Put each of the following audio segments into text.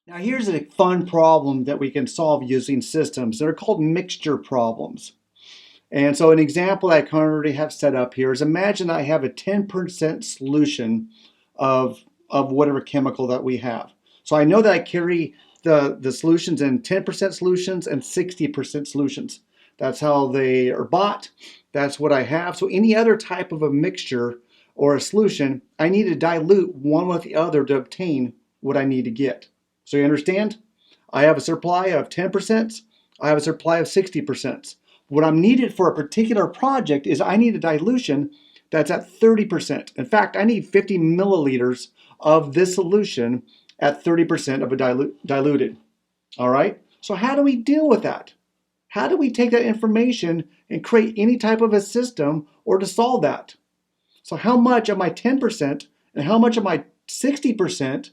Now here's a fun problem that we can solve using systems. They're called mixture problems. And so an example I currently have set up here is imagine I have a 10% solution of whatever chemical that we have. So I know that I carry the solutions in 10% solutions and 60% solutions. That's how they are bought. That's what I have. So any other type of a mixture or a solution, I need to dilute one with the other to obtain what I need to get. So you understand? I have a supply of 10%. I have a supply of 60%. What I'm needed for a particular project is I need a dilution that's at 30%. In fact, I need 50 milliliters of this solution at 30% of a diluted. All right? So how do we deal with that? How do we take that information and create any type of a system or to solve that? So how much of my 10% and how much of my 60%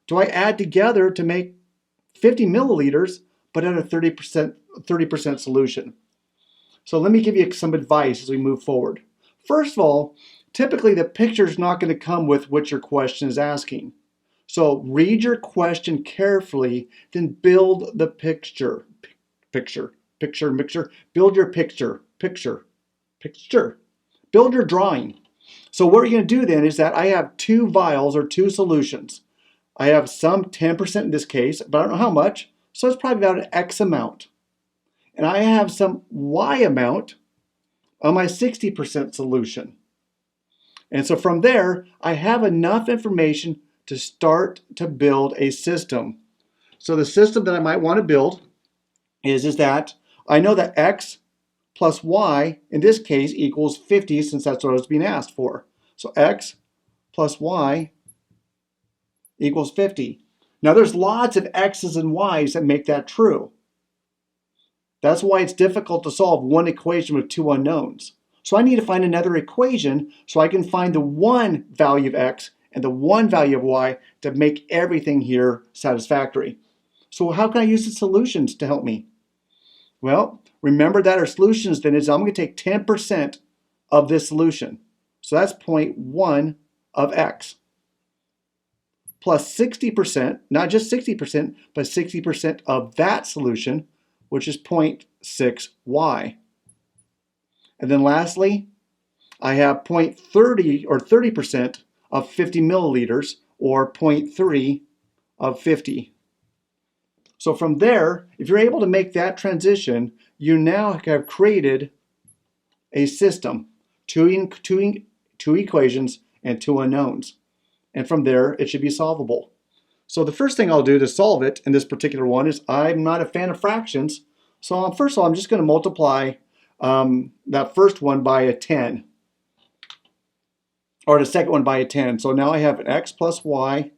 do I add together to make 50 milliliters, but at a 30% solution? So let me give you some advice as we move forward. First of all, typically the picture is not going to come with what your question is asking. So read your question carefully, then build the picture. Picture. Build your picture. Build your drawing. So what we're going to do then is that I have two vials or two solutions. I have some 10% in this case, but I don't know how much. So it's probably about an X amount. And I have some Y amount on my 60% solution. And so from there, I have enough information to start to build a system. So the system that I might want to build is that I know that X plus Y, in this case, equals 50, since that's what I was being asked for. So X plus Y equals 50. Now there's lots of X's and Y's that make that true. That's why it's difficult to solve one equation with two unknowns. So I need to find another equation so I can find the one value of X and the one value of Y to make everything here satisfactory. So how can I use the solutions to help me? Well, remember that our solutions then is I'm going to take 10% of this solution. So that's 0.1 of X. Plus 60%, not just 60%, but 60% of that solution, which is 0.6y. And then lastly, I have 0.30 or 30% of 50 milliliters or 0.3 of 50. So from there, if you're able to make that transition, you now have created a system, two equations and two unknowns. And from there, it should be solvable. So the first thing I'll do to solve it in this particular one is I'm not a fan of fractions. So first of all, I'm just going to multiply that first one by a 10. Or the second one by a 10. So now I have an X plus Y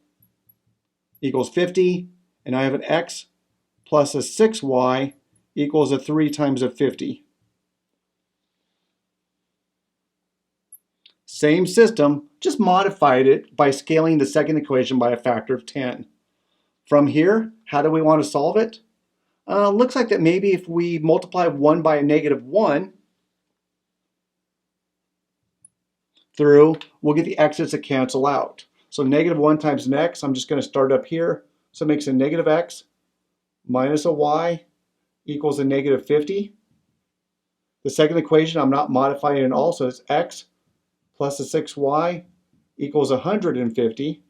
equals 50. And I have an X plus a 6Y equals a 3 times a 50. Same system, just modified it by scaling the second equation by a factor of 10. From here, how do we want to solve it? Looks like that maybe if we multiply 1 by a negative 1 through, we'll get the x's to cancel out. So negative 1 times an x, I'm just going to start up here. So it makes a negative x minus a y equals a negative 50. The second equation, I'm not modifying it at all, so it's x plus a 6y equals 150.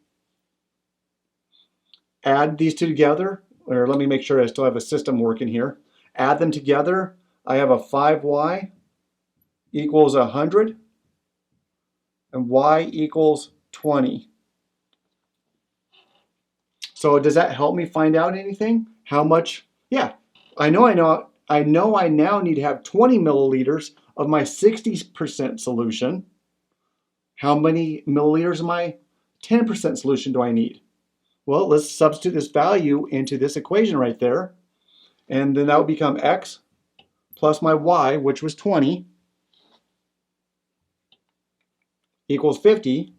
Add these two together, or let me make sure I still have a system working here. Add them together, I have a 5y equals 100, and y equals 20. So does that help me find out anything? How much? Yeah, I know I now need to have 20 milliliters of my 60% solution. How many milliliters of my 10% solution do I need? Well, let's substitute this value into this equation right there. And then that would become x plus my y, which was 20, equals 50.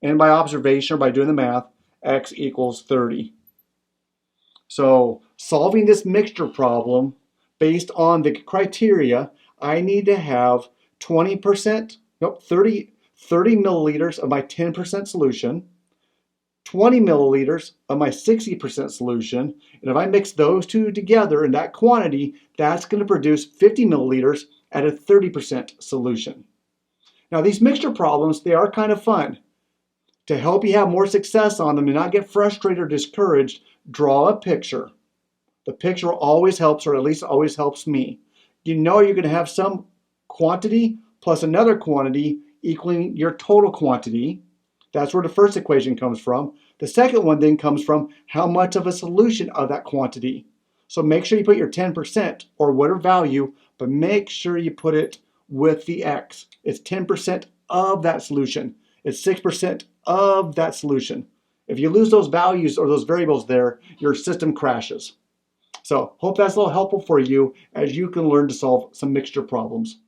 And by observation, or by doing the math, x equals 30. So solving this mixture problem based on the criteria, I need to have 30 milliliters of my 10% solution, 20 milliliters of my 60% solution. And if I mix those two together in that quantity, that's going to produce 50 milliliters at a 30% solution. Now these mixture problems, they are kind of fun. To help you have more success on them and not get frustrated or discouraged, draw a picture. The picture always helps, or at least always helps me. You know you're going to have some quantity plus another quantity equaling your total quantity. That's where the first equation comes from. The second one then comes from how much of a solution of that quantity. So make sure you put your 10% or whatever value, but make sure you put it with the X. It's 10% of that solution. It's 6% of that solution. If you lose those values or those variables there, your system crashes. So hope that's a little helpful for you as you can learn to solve some mixture problems.